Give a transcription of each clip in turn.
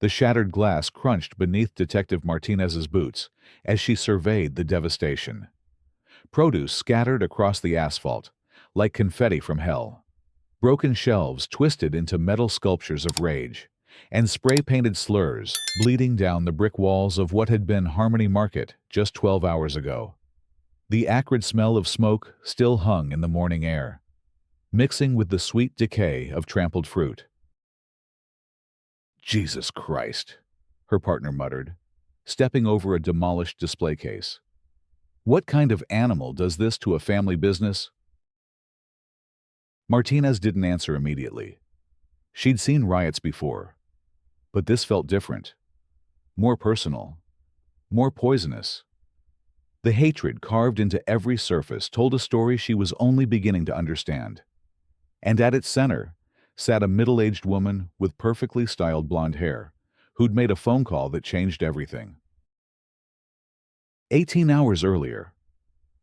The shattered glass crunched beneath Detective Martinez's boots as she surveyed the devastation. Produce scattered across the asphalt, like confetti from hell. Broken shelves twisted into metal sculptures of rage, and spray-painted slurs bleeding down the brick walls of what had been Harmony Market just 12 hours ago. The acrid smell of smoke still hung in the morning air, mixing with the sweet decay of trampled fruit. "Jesus Christ," her partner muttered, stepping over a demolished display case. "What kind of animal does this to a family business?" Martinez didn't answer immediately. She'd seen riots before, but this felt different, more personal, more poisonous. The hatred carved into every surface told a story she was only beginning to understand. And at its center sat a middle-aged woman with perfectly styled blonde hair, who'd made a phone call that changed everything. 18 hours earlier,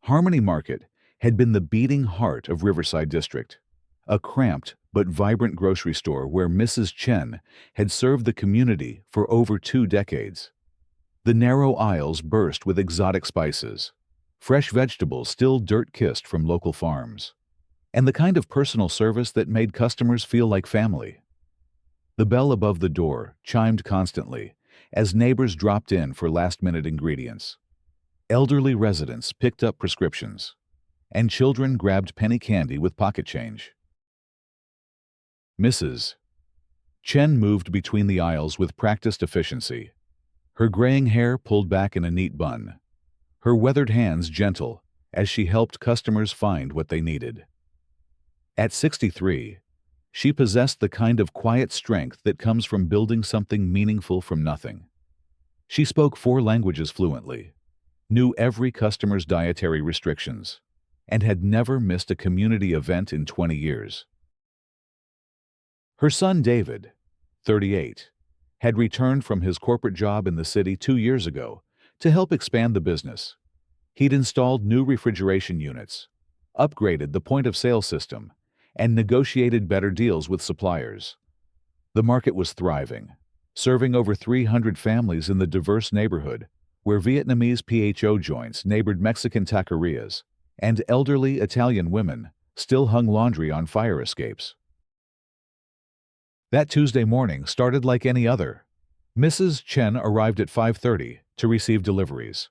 Harmony Market had been the beating heart of Riverside District, a cramped but vibrant grocery store where Mrs. Chen had served the community for over 2 decades. The narrow aisles burst with exotic spices, fresh vegetables still dirt-kissed from local farms, and the kind of personal service that made customers feel like family. The bell above the door chimed constantly as neighbors dropped in for last-minute ingredients. Elderly residents picked up prescriptions, and children grabbed penny candy with pocket change. Mrs. Chen moved between the aisles with practiced efficiency, her graying hair pulled back in a neat bun, her weathered hands gentle as she helped customers find what they needed. At 63, she possessed the kind of quiet strength that comes from building something meaningful from nothing. She spoke 4 languages fluently, knew every customer's dietary restrictions, and had never missed a community event in 20 years. Her son David, 38, had returned from his corporate job in the city 2 years ago to help expand the business. He'd installed new refrigeration units, upgraded the point-of-sale system, and negotiated better deals with suppliers. The market was thriving, serving over 300 families in the diverse neighborhood where Vietnamese PHO joints neighbored Mexican taquerias, and elderly Italian women still hung laundry on fire escapes. That Tuesday morning started like any other. Mrs. Chen arrived at 5:30 to receive deliveries,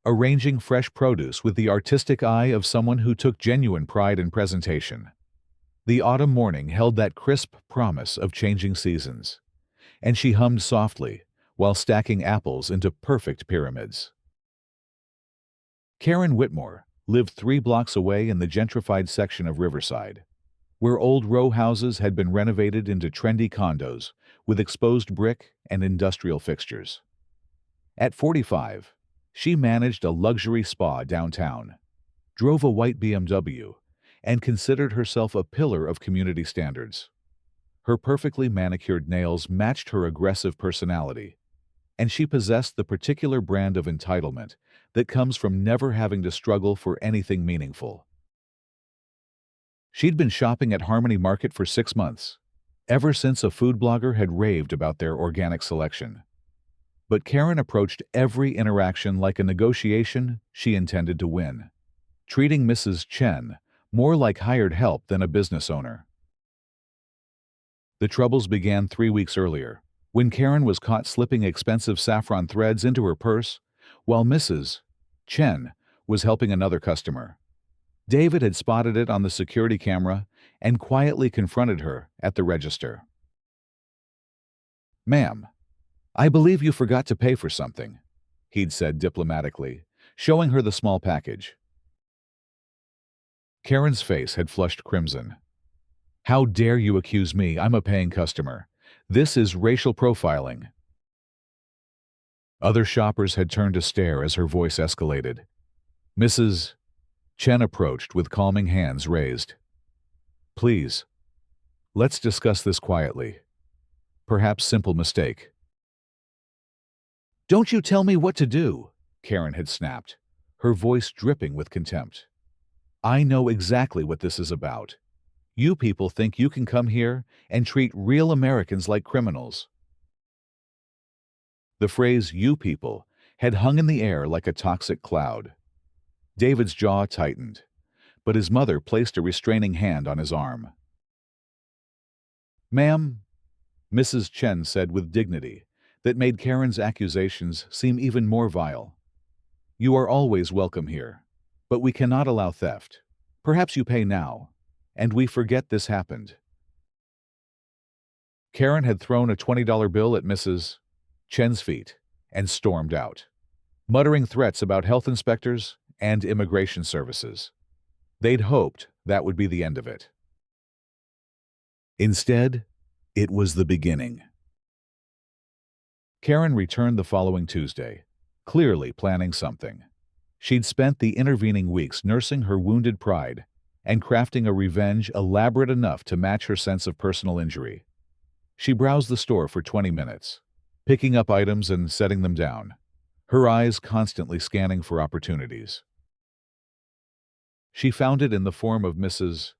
arranging fresh produce with the artistic eye of someone who took genuine pride in presentation. The autumn morning held that crisp promise of changing seasons, and she hummed softly while stacking apples into perfect pyramids. Karen Whitmore lived 3 blocks away in the gentrified section of Riverside, where old row houses had been renovated into trendy condos with exposed brick and industrial fixtures. At 45, she managed a luxury spa downtown, drove a white BMW, and considered herself a pillar of community standards. Her perfectly manicured nails matched her aggressive personality, and she possessed the particular brand of entitlement that comes from never having to struggle for anything meaningful. She'd been shopping at Harmony Market for 6 months, ever since a food blogger had raved about their organic selection. But Karen approached every interaction like a negotiation she intended to win, treating Mrs. Chen more like hired help than a business owner. The troubles began 3 weeks earlier, when Karen was caught slipping expensive saffron threads into her purse while Mrs. Chen was helping another customer. David had spotted it on the security camera and quietly confronted her at the register. "Ma'am, I believe you forgot to pay for something," he'd said diplomatically, showing her the small package. Karen's face had flushed crimson. "How dare you accuse me? I'm a paying customer. This is racial profiling." Other shoppers had turned to stare as her voice escalated. Mrs. Chen approached with calming hands raised. "Please, let's discuss this quietly. Perhaps simple mistake." "Don't you tell me what to do," Karen had snapped, her voice dripping with contempt. "I know exactly what this is about. You people think you can come here and treat real Americans like criminals." The phrase, "you people," had hung in the air like a toxic cloud. David's jaw tightened, but his mother placed a restraining hand on his arm. "Ma'am," Mrs. Chen said with dignity that made Karen's accusations seem even more vile. "You are always welcome here, but we cannot allow theft. Perhaps you pay now, and we forget this happened." Karen had thrown a $20 bill at Mrs. Chen's feet and stormed out, muttering threats about health inspectors and immigration services. They'd hoped that would be the end of it. Instead, it was the beginning. Karen returned the following Tuesday, clearly planning something. She'd spent the intervening weeks nursing her wounded pride and crafting a revenge elaborate enough to match her sense of personal injury. She browsed the store for 20 minutes, picking up items and setting them down, her eyes constantly scanning for opportunities. She found it in the form of Mrs.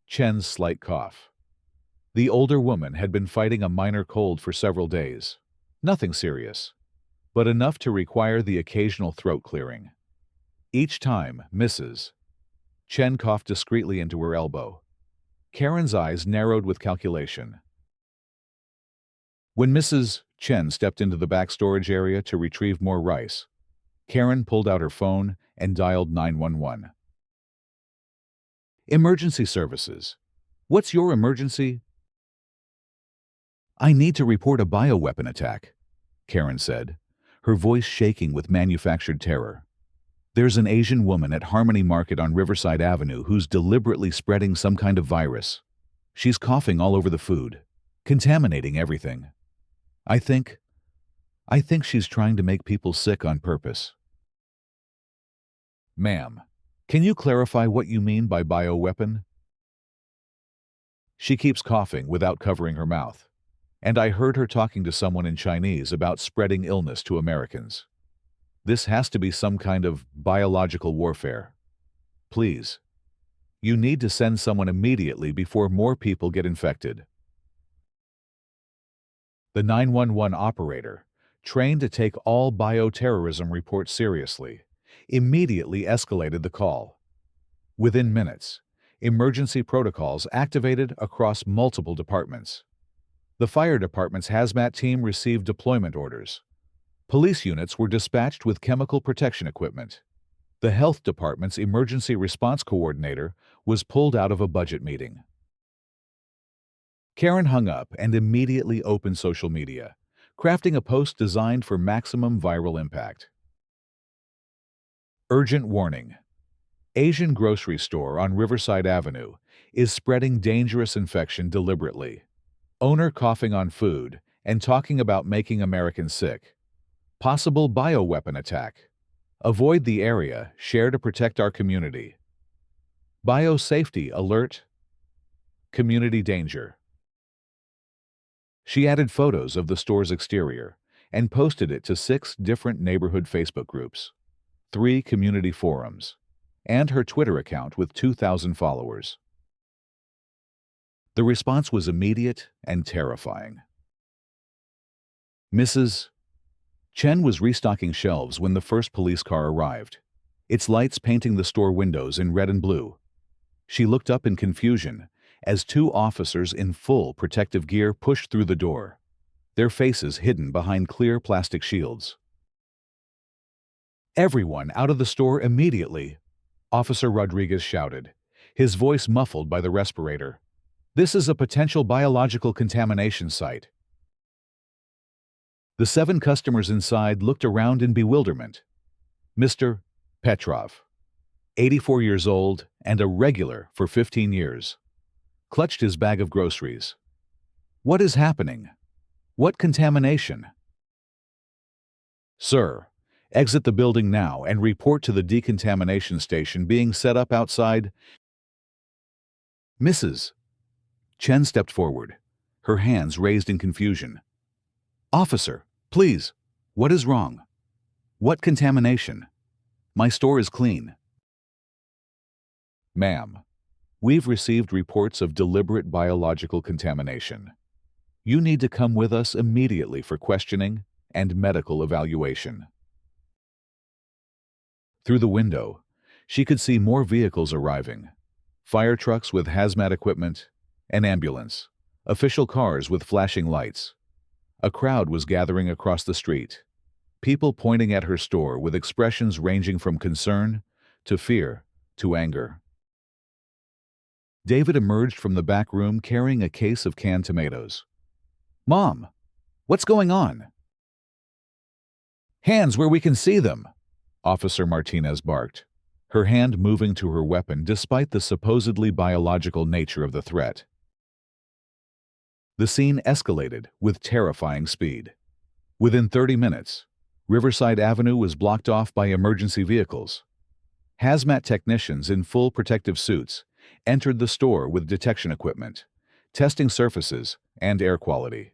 Chen's slight cough. The older woman had been fighting a minor cold for several days. Nothing serious, but enough to require the occasional throat clearing. Each time Mrs. Chen coughed discreetly into her elbow, Karen's eyes narrowed with calculation. When Mrs. Chen stepped into the back storage area to retrieve more rice, Karen pulled out her phone and dialed 911. "Emergency services. What's your emergency?" "I need to report a bioweapon attack," Karen said, her voice shaking with manufactured terror. "There's an Asian woman at Harmony Market on Riverside Avenue who's deliberately spreading some kind of virus. She's coughing all over the food, contaminating everything. I think she's trying to make people sick on purpose." "Ma'am, can you clarify what you mean by bioweapon?" "She keeps coughing without covering her mouth, and I heard her talking to someone in Chinese about spreading illness to Americans. This has to be some kind of biological warfare. Please, you need to send someone immediately before more people get infected." The 911 operator, trained to take all bioterrorism reports seriously, immediately escalated the call. Within minutes, emergency protocols activated across multiple departments. The fire department's hazmat team received deployment orders. Police units were dispatched with chemical protection equipment. The health department's emergency response coordinator was pulled out of a budget meeting. Karen hung up and immediately opened social media, crafting a post designed for maximum viral impact. Urgent warning. Asian grocery store on Riverside Avenue is spreading dangerous infection deliberately. Owner coughing on food and talking about making Americans sick. Possible bioweapon attack. Avoid the area, share to protect our community. Biosafety alert. Community danger. She added photos of the store's exterior and posted it to 6 different neighborhood Facebook groups, 3 community forums, and her Twitter account with 2,000 followers. The response was immediate and terrifying. Mrs. Chen was restocking shelves when the first police car arrived, its lights painting the store windows in red and blue. She looked up in confusion as 2 officers in full protective gear pushed through the door, their faces hidden behind clear plastic shields. "Everyone out of the store immediately," Officer Rodriguez shouted, his voice muffled by the respirator. "This is a potential biological contamination site." The 7 customers inside looked around in bewilderment. Mr. Petrov, 84 years old and a regular for 15 years, clutched his bag of groceries. "What is happening? What contamination?" "Sir, exit the building now and report to the decontamination station being set up outside." Mrs. Chen stepped forward, her hands raised in confusion. "Officer, please, what is wrong? What contamination? My store is clean." "Ma'am, we've received reports of deliberate biological contamination. You need to come with us immediately for questioning and medical evaluation. Through the window, she could see more vehicles arriving: fire trucks with hazmat equipment, an ambulance, official cars with flashing lights. A crowd was gathering across the street, people pointing at her store with expressions ranging from concern to fear to anger. David emerged from the back room carrying a case of canned tomatoes. "Mom, what's going on?" "Hands where we can see them," Officer Martinez barked, her hand moving to her weapon despite the supposedly biological nature of the threat. The scene escalated with terrifying speed. Within 30 minutes, Riverside Avenue was blocked off by emergency vehicles. Hazmat technicians in full protective suits entered the store with detection equipment, testing surfaces and air quality.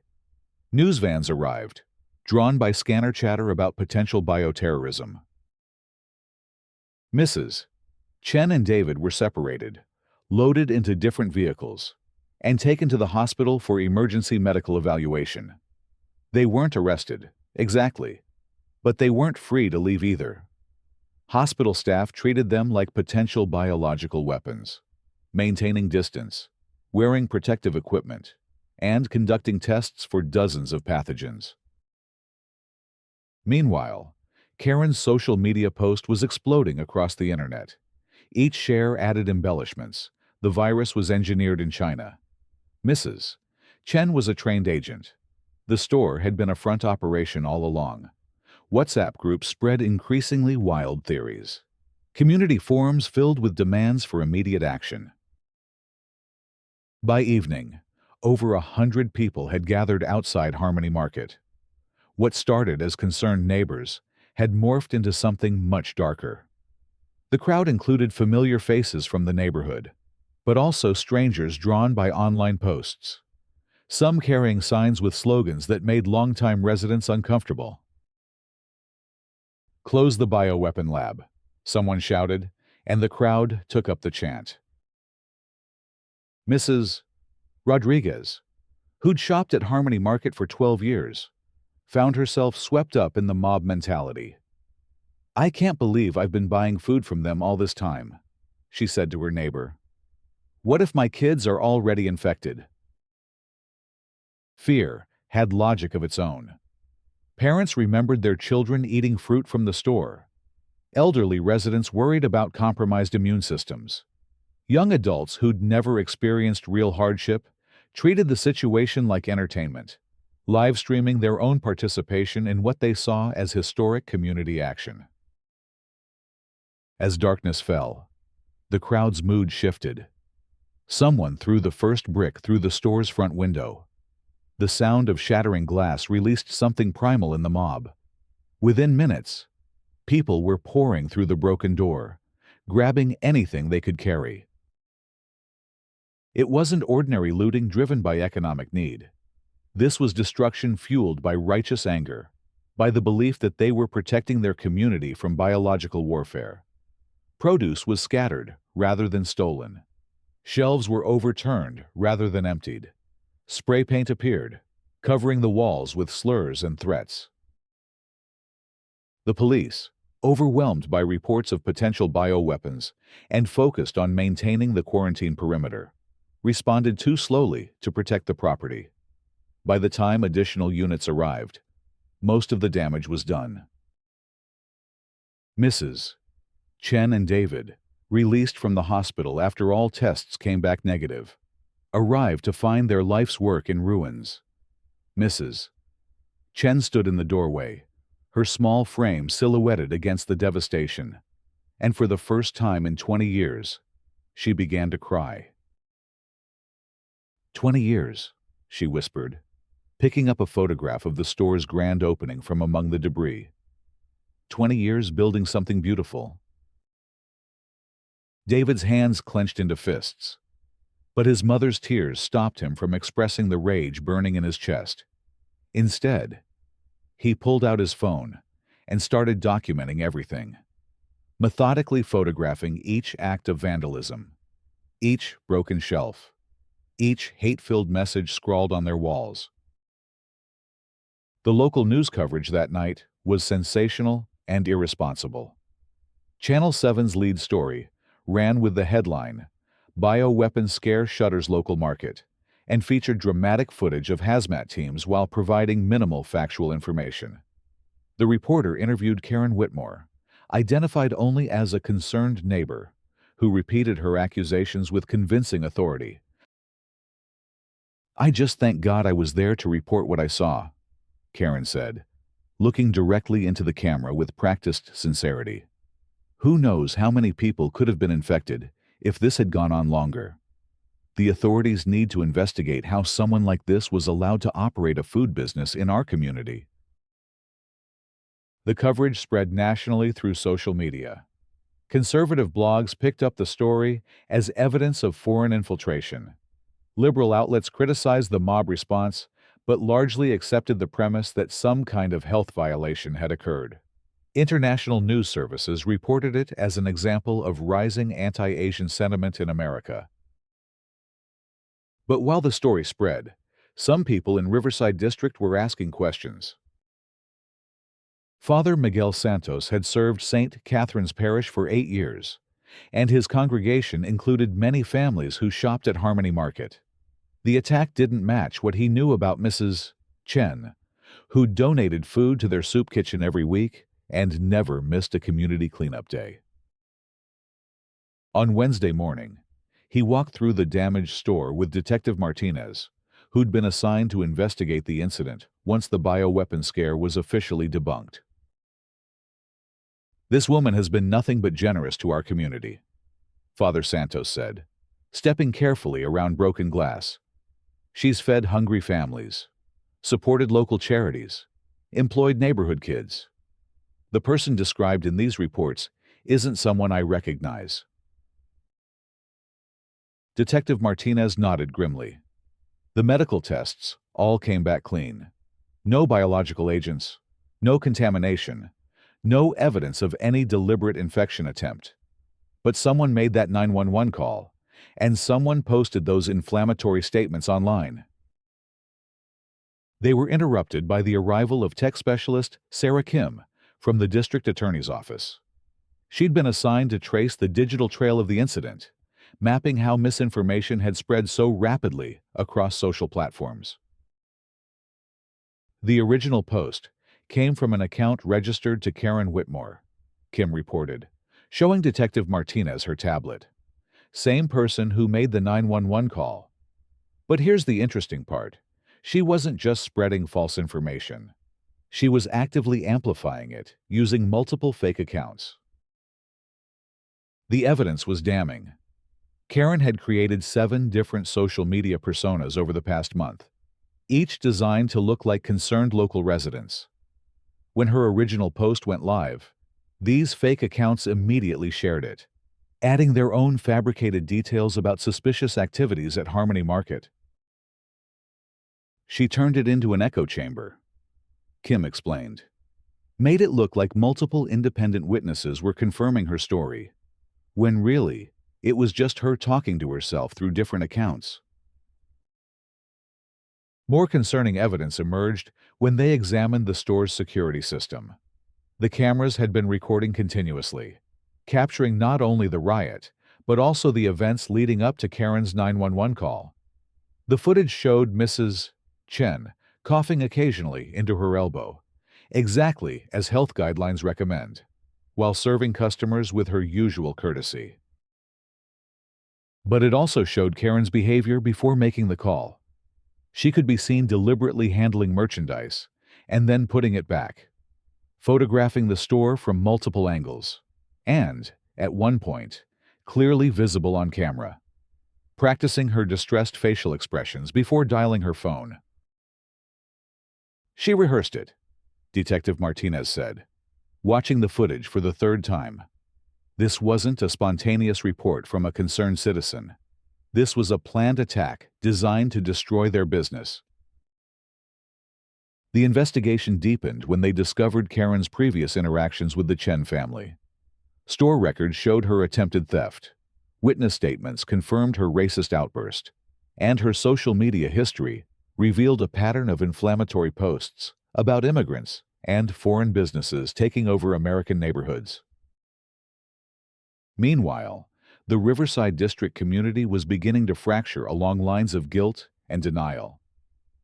News vans arrived, drawn by scanner chatter about potential bioterrorism. Mrs. Chen and David were separated, loaded into different vehicles, and taken to the hospital for emergency medical evaluation. They weren't arrested, exactly, but they weren't free to leave either. Hospital staff treated them like potential biological weapons, maintaining distance, wearing protective equipment, and conducting tests for dozens of pathogens. Meanwhile, Karen's social media post was exploding across the internet. Each share added embellishments. The virus was engineered in China. Mrs. Chen was a trained agent. The store had been a front operation all along. WhatsApp groups spread increasingly wild theories. Community forums filled with demands for immediate action. By evening, over 100 people had gathered outside Harmony Market. What started as concerned neighbors had morphed into something much darker. The crowd included familiar faces from the neighborhood, but also strangers drawn by online posts, some carrying signs with slogans that made longtime residents uncomfortable. "Close the bioweapon lab," someone shouted, and the crowd took up the chant. Mrs. Rodriguez, who'd shopped at Harmony Market for 12 years, found herself swept up in the mob mentality. "I can't believe I've been buying food from them all this time," she said to her neighbor. "What if my kids are already infected?" Fear had logic of its own. Parents remembered their children eating fruit from the store. Elderly residents worried about compromised immune systems. Young adults who'd never experienced real hardship treated the situation like entertainment, live streaming their own participation in what they saw as historic community action. As darkness fell, the crowd's mood shifted. Someone threw the first brick through the store's front window. The sound of shattering glass released something primal in the mob. Within minutes, people were pouring through the broken door, grabbing anything they could carry. It wasn't ordinary looting driven by economic need. This was destruction fueled by righteous anger, by the belief that they were protecting their community from biological warfare. Produce was scattered rather than stolen. Shelves were overturned rather than emptied. Spray paint appeared, covering the walls with slurs and threats. The police, overwhelmed by reports of potential bioweapons and focused on maintaining the quarantine perimeter, responded too slowly to protect the property. By the time additional units arrived, most of the damage was done. Mrs. Chen and David, released from the hospital after all tests came back negative, arrived to find their life's work in ruins. Mrs. Chen stood in the doorway, her small frame silhouetted against the devastation, and for the first time in 20 years, she began to cry. 20 years, she whispered, picking up a photograph of the store's grand opening from among the debris. 20 years building something beautiful. David's hands clenched into fists, but his mother's tears stopped him from expressing the rage burning in his chest. Instead, he pulled out his phone and started documenting everything, methodically photographing each act of vandalism, each broken shelf, each hate-filled message scrawled on their walls. The local news coverage that night was sensational and irresponsible. Channel 7's lead story ran with the headline, "Bioweapon Scare Shutters Local Market," and featured dramatic footage of hazmat teams while providing minimal factual information. The reporter interviewed Karen Whitmore, identified only as a concerned neighbor, who repeated her accusations with convincing authority. "I just thank God I was there to report what I saw," Karen said, looking directly into the camera with practiced sincerity. "Who knows how many people could have been infected if this had gone on longer? The authorities need to investigate how someone like this was allowed to operate a food business in our community." The coverage spread nationally through social media. Conservative blogs picked up the story as evidence of foreign infiltration. Liberal outlets criticized the mob response, but largely accepted the premise that some kind of health violation had occurred. International news services reported it as an example of rising anti-Asian sentiment in America. But while the story spread, some people in Riverside District were asking questions. Father Miguel Santos had served St. Catherine's Parish for 8 years, and his congregation included many families who shopped at Harmony Market. The attack didn't match what he knew about Mrs. Chen, who donated food to their soup kitchen every week and never missed a community cleanup day. On Wednesday morning, he walked through the damaged store with Detective Martinez, who'd been assigned to investigate the incident once the bioweapon scare was officially debunked. "This woman has been nothing but generous to our community," Father Santos said, stepping carefully around broken glass. "She's fed hungry families, supported local charities, employed neighborhood kids. The person described in these reports isn't someone I recognize." Detective Martinez nodded grimly. The medical tests all came back clean. No biological agents, no contamination, no evidence of any deliberate infection attempt. But someone made that 911 call, and someone posted those inflammatory statements online. They were interrupted by the arrival of tech specialist Sarah Kim from the district attorney's office. She'd been assigned to trace the digital trail of the incident, mapping how misinformation had spread so rapidly across social platforms. The original post came from an account registered to Karen Whitmore, Kim reported, showing Detective Martinez her tablet. Same person who made the 911 call. But here's the interesting part. She wasn't just spreading false information. She was actively amplifying it, using multiple fake accounts. The evidence was damning. Karen had created 7 different social media personas over the past month, each designed to look like concerned local residents. When her original post went live, these fake accounts immediately shared it, adding their own fabricated details about suspicious activities at Harmony Market. "She turned it into an echo chamber," Kim explained. "Made it look like multiple independent witnesses were confirming her story, when really, it was just her talking to herself through different accounts." More concerning evidence emerged when they examined the store's security system. The cameras had been recording continuously, capturing not only the riot, but also the events leading up to Karen's 911 call. The footage showed Mrs. Chen coughing occasionally into her elbow, exactly as health guidelines recommend, while serving customers with her usual courtesy. But it also showed Karen's behavior before making the call. She could be seen deliberately handling merchandise and then putting it back, photographing the store from multiple angles, and, at one point, clearly visible on camera, practicing her distressed facial expressions before dialing her phone. "She rehearsed it," Detective Martinez said, watching the footage for the 3rd time. "This wasn't a spontaneous report from a concerned citizen. This was a planned attack designed to destroy their business." The investigation deepened when they discovered Karen's previous interactions with the Chen family. Store records showed her attempted theft, witness statements confirmed her racist outburst, and her social media history revealed a pattern of inflammatory posts about immigrants and foreign businesses taking over American neighborhoods. Meanwhile, the Riverside District community was beginning to fracture along lines of guilt and denial.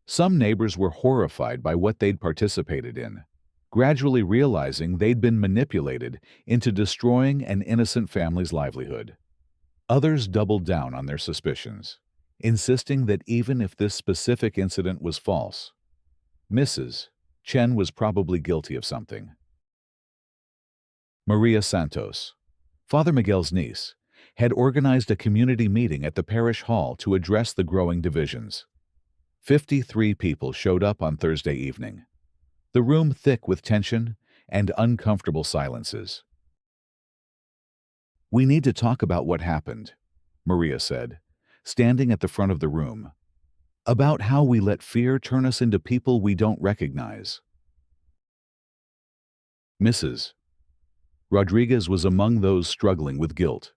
Some neighbors were horrified by what they'd participated in, gradually realizing they'd been manipulated into destroying an innocent family's livelihood. Others doubled down on their suspicions, insisting that even if this specific incident was false, Mrs. Chen was probably guilty of something. Maria Santos, Father Miguel's niece, had organized a community meeting at the parish hall to address the growing divisions. 53 people showed up on Thursday evening, the room thick with tension and uncomfortable silences. "We need to talk about what happened," Maria said, standing at the front of the room. "About how we let fear turn us into people we don't recognize." Mrs. Rodriguez was among those struggling with guilt.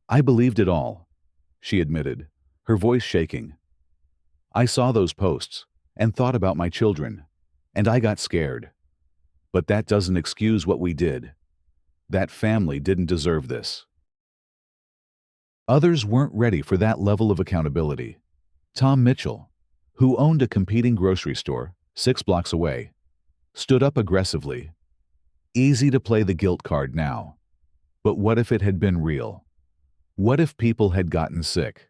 "I believed it all," she admitted, her voice shaking. "I saw those posts and thought about my children, and I got scared. But that doesn't excuse what we did. That family didn't deserve this." Others weren't ready for that level of accountability. Tom Mitchell, who owned a competing grocery store 6 blocks away, stood up aggressively. Easy to play the guilt card now. But what if it had been real? What if people had gotten sick?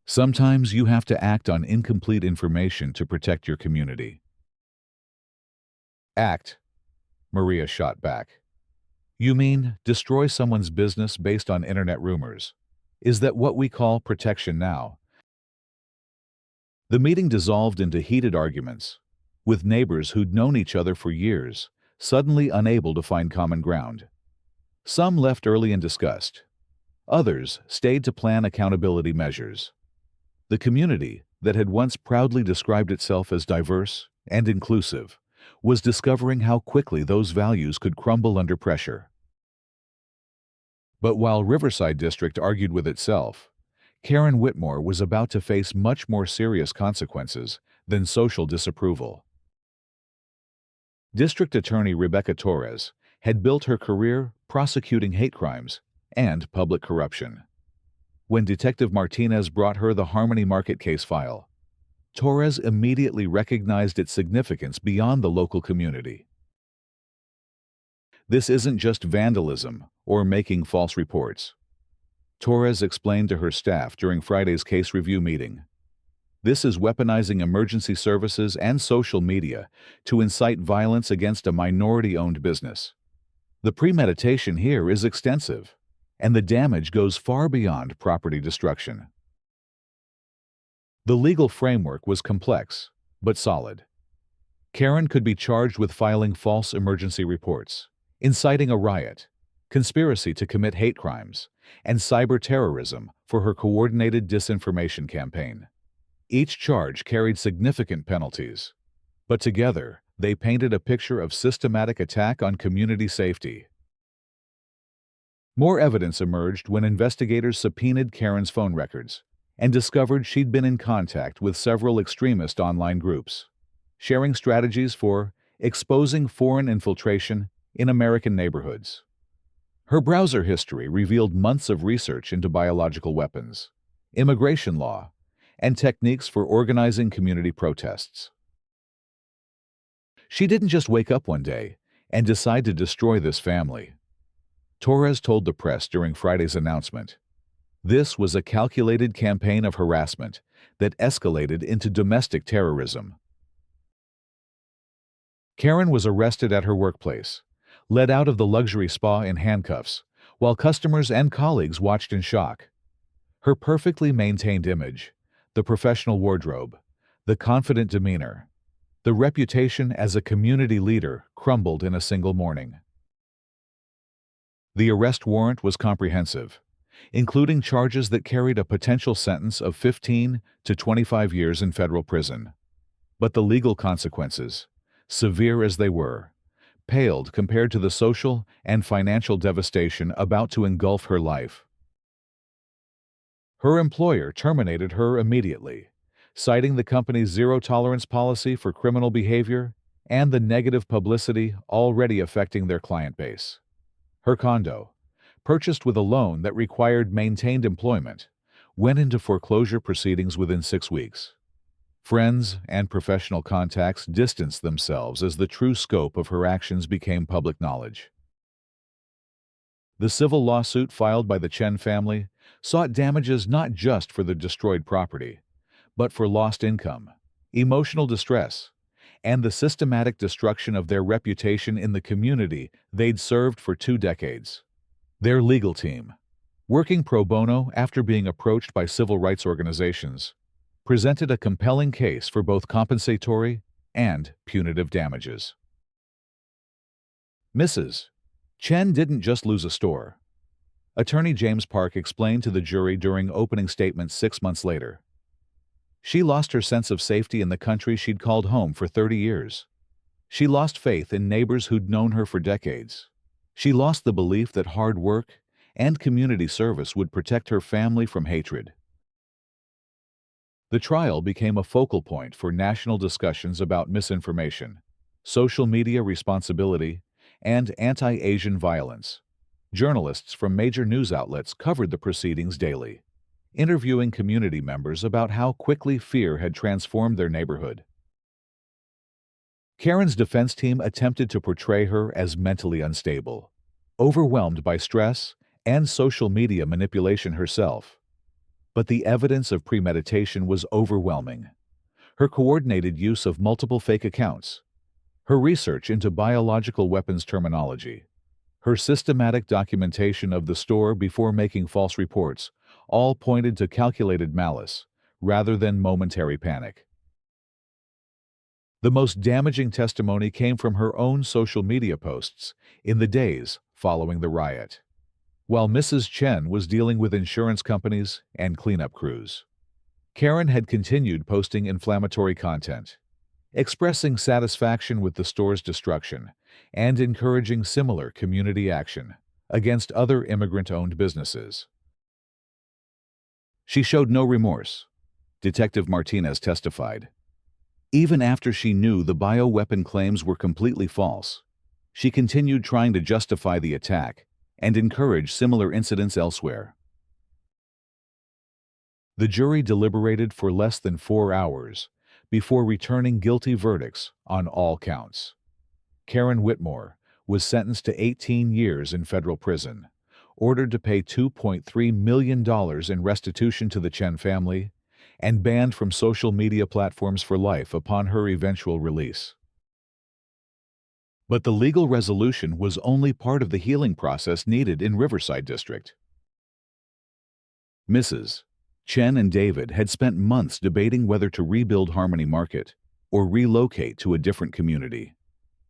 Sometimes you have to act on incomplete information to protect your community. "Act," Maria shot back. "You mean destroy someone's business based on internet rumors? Is that what we call protection now?" The meeting dissolved into heated arguments, with neighbors who'd known each other for years suddenly unable to find common ground. Some left early in disgust. Others stayed to plan accountability measures. The community, that had once proudly described itself as diverse and inclusive, was discovering how quickly those values could crumble under pressure. But while Riverside District argued with itself, Karen Whitmore was about to face much more serious consequences than social disapproval. District Attorney Rebecca Torres had built her career prosecuting hate crimes and public corruption. When Detective Martinez brought her the Harmony Market case file, Torres immediately recognized its significance beyond the local community. "This isn't just vandalism or making false reports," Torres explained to her staff during Friday's case review meeting. "This is weaponizing emergency services and social media to incite violence against a minority-owned business. The premeditation here is extensive, and the damage goes far beyond property destruction." The legal framework was complex, but solid. Karen could be charged with filing false emergency reports, inciting a riot, conspiracy to commit hate crimes, and cyber terrorism for her coordinated disinformation campaign. Each charge carried significant penalties, but together they painted a picture of systematic attack on community safety. More evidence emerged when investigators subpoenaed Karen's phone records and discovered she'd been in contact with several extremist online groups, sharing strategies for exposing foreign infiltration in American neighborhoods. Her browser history revealed months of research into biological weapons, immigration law, and techniques for organizing community protests. She didn't just wake up one day and decide to destroy this family. Torres told the press during Friday's announcement, "This was a calculated campaign of harassment that escalated into domestic terrorism." Karen was arrested at her workplace, led out of the luxury spa in handcuffs, while customers and colleagues watched in shock. Her perfectly maintained image, the professional wardrobe, the confident demeanor, the reputation as a community leader crumbled in a single morning. The arrest warrant was comprehensive, including charges that carried a potential sentence of 15 to 25 years in federal prison. But the legal consequences, severe as they were, paled compared to the social and financial devastation about to engulf her life. Her employer terminated her immediately, citing the company's zero-tolerance policy for criminal behavior and the negative publicity already affecting their client base. Her condo, purchased with a loan that required maintained employment, went into foreclosure proceedings within 6 weeks. Friends and professional contacts distanced themselves as the true scope of her actions became public knowledge. The civil lawsuit filed by the Chen family sought damages not just for the destroyed property, but for lost income, emotional distress, and the systematic destruction of their reputation in the community they'd served for 2 decades. Their legal team, working pro bono after being approached by civil rights organizations, presented a compelling case for both compensatory and punitive damages. Mrs. Chen didn't just lose a store. Attorney James Park explained to the jury during opening statements 6 months later. She lost her sense of safety in the country she'd called home for 30 years. She lost faith in neighbors who'd known her for decades. She lost the belief that hard work and community service would protect her family from hatred. The trial became a focal point for national discussions about misinformation, social media responsibility, and anti-Asian violence. Journalists from major news outlets covered the proceedings daily, interviewing community members about how quickly fear had transformed their neighborhood. Karen's defense team attempted to portray her as mentally unstable, overwhelmed by stress and social media manipulation herself. But the evidence of premeditation was overwhelming. Her coordinated use of multiple fake accounts, her research into biological weapons terminology, her systematic documentation of the store before making false reports, all pointed to calculated malice rather than momentary panic. The most damaging testimony came from her own social media posts in the days following the riot, while Mrs. Chen was dealing with insurance companies and cleanup crews. Karen had continued posting inflammatory content, expressing satisfaction with the store's destruction and encouraging similar community action against other immigrant-owned businesses. She showed no remorse, Detective Martinez testified. Even after she knew the bioweapon claims were completely false, she continued trying to justify the attack and encourage similar incidents elsewhere. The jury deliberated for less than 4 hours before returning guilty verdicts on all counts. Karen Whitmore was sentenced to 18 years in federal prison, ordered to pay $2.3 million in restitution to the Chen family, and banned from social media platforms for life upon her eventual release. But the legal resolution was only part of the healing process needed in Riverside District. Mrs. Chen and David had spent months debating whether to rebuild Harmony Market or relocate to a different community.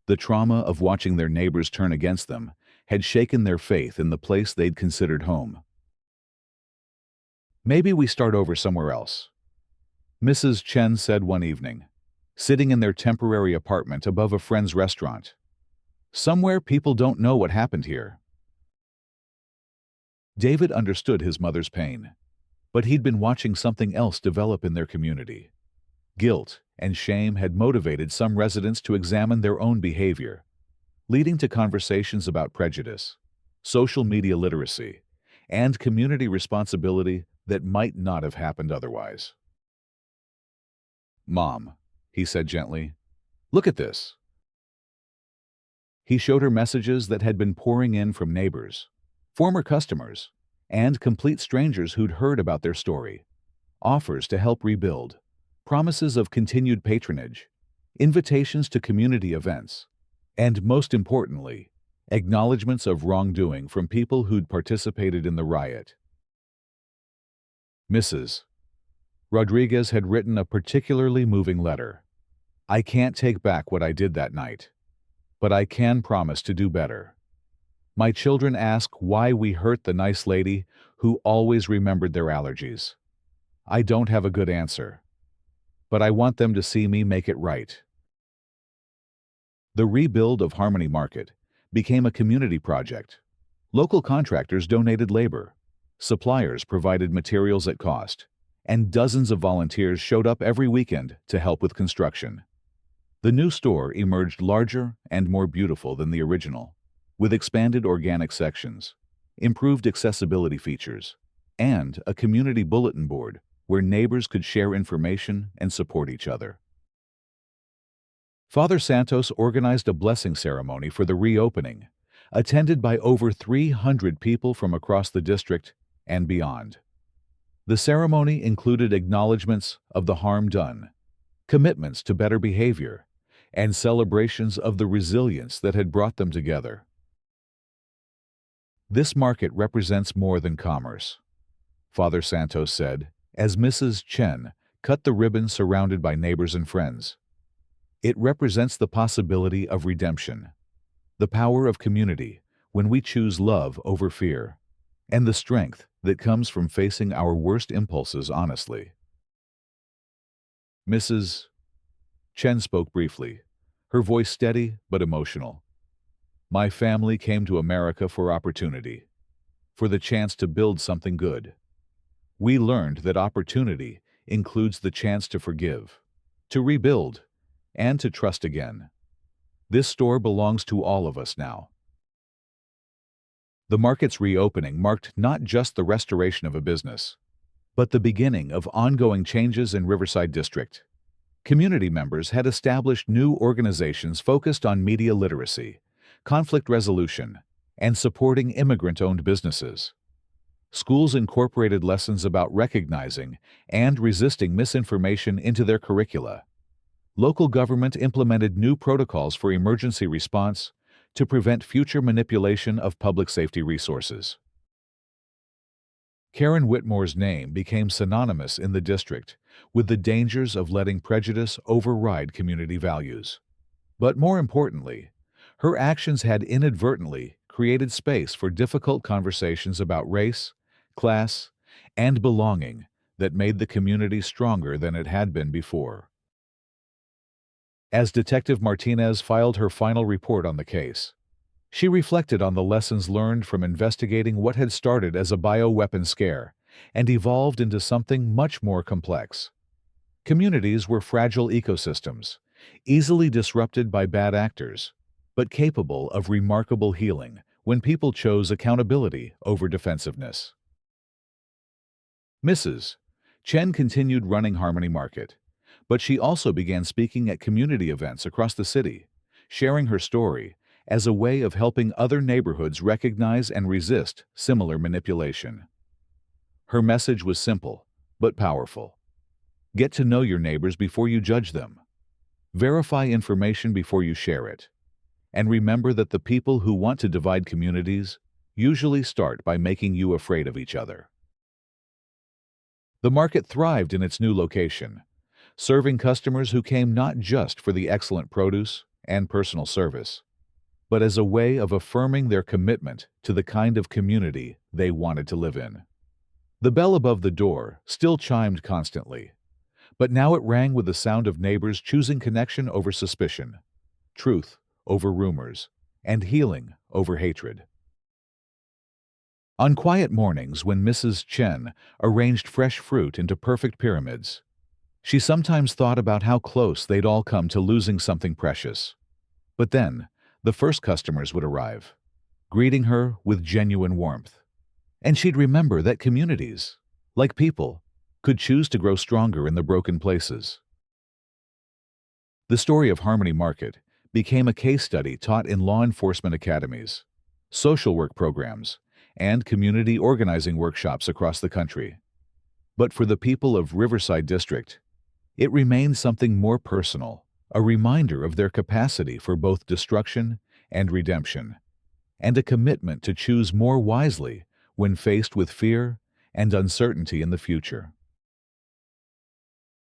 The trauma of watching their neighbors turn against them had shaken their faith in the place they'd considered home. "Maybe we start over somewhere else," Mrs. Chen said one evening, sitting in their temporary apartment above a friend's restaurant. "Somewhere people don't know what happened here." David understood his mother's pain, but he'd been watching something else develop in their community. Guilt and shame had motivated some residents to examine their own behavior, leading to conversations about prejudice, social media literacy, and community responsibility that might not have happened otherwise. "Mom," he said gently, "look at this." He showed her messages that had been pouring in from neighbors, former customers, and complete strangers who'd heard about their story. Offers to help rebuild, promises of continued patronage, invitations to community events, and most importantly, acknowledgments of wrongdoing from people who'd participated in the riot. Mrs. Rodriguez had written a particularly moving letter. "I can't take back what I did that night, but I can promise to do better. My children ask why we hurt the nice lady who always remembered their allergies. I don't have a good answer, but I want them to see me make it right." The rebuild of Harmony Market became a community project. Local contractors donated labor, suppliers provided materials at cost, and dozens of volunteers showed up every weekend to help with construction. The new store emerged larger and more beautiful than the original, with expanded organic sections, improved accessibility features, and a community bulletin board where neighbors could share information and support each other. Father Santos organized a blessing ceremony for the reopening, attended by over 300 people from across the district and beyond. The ceremony included acknowledgments of the harm done, commitments to better behavior, and celebrations of the resilience that had brought them together. This market represents more than commerce, Father Santos said, as Mrs. Chen cut the ribbon surrounded by neighbors and friends. It represents the possibility of redemption, the power of community when we choose love over fear, and the strength that comes from facing our worst impulses honestly. Mrs. Chen spoke briefly, her voice steady but emotional. My family came to America for opportunity, for the chance to build something good. We learned that opportunity includes the chance to forgive, to rebuild, and to trust again. This store belongs to all of us now. The market's reopening marked not just the restoration of a business, but the beginning of ongoing changes in Riverside District. Community members had established new organizations focused on media literacy, conflict resolution, and supporting immigrant-owned businesses. Schools incorporated lessons about recognizing and resisting misinformation into their curricula. Local government implemented new protocols for emergency response to prevent future manipulation of public safety resources. Karen Whitmore's name became synonymous in the district with the dangers of letting prejudice override community values. But more importantly, her actions had inadvertently created space for difficult conversations about race, class, and belonging that made the community stronger than it had been before. As Detective Martinez filed her final report on the case, she reflected on the lessons learned from investigating what had started as a bioweapon scare and evolved into something much more complex. Communities were fragile ecosystems, easily disrupted by bad actors, but capable of remarkable healing when people chose accountability over defensiveness. Mrs. Chen continued running Harmony Market, but she also began speaking at community events across the city, sharing her story as a way of helping other neighborhoods recognize and resist similar manipulation. Her message was simple, but powerful. Get to know your neighbors before you judge them. Verify information before you share it. And remember that the people who want to divide communities usually start by making you afraid of each other. The market thrived in its new location, serving customers who came not just for the excellent produce and personal service, but as a way of affirming their commitment to the kind of community they wanted to live in. The bell above the door still chimed constantly, but now it rang with the sound of neighbors choosing connection over suspicion, truth over rumors, and healing over hatred. On quiet mornings when Mrs. Chen arranged fresh fruit into perfect pyramids, she sometimes thought about how close they'd all come to losing something precious. But then, the first customers would arrive, greeting her with genuine warmth. And she'd remember that communities, like people, could choose to grow stronger in the broken places. The story of Harmony Market became a case study taught in law enforcement academies, social work programs, and community organizing workshops across the country. But for the people of Riverside District, it remained something more personal, a reminder of their capacity for both destruction and redemption, and a commitment to choose more wisely when faced with fear and uncertainty in the future.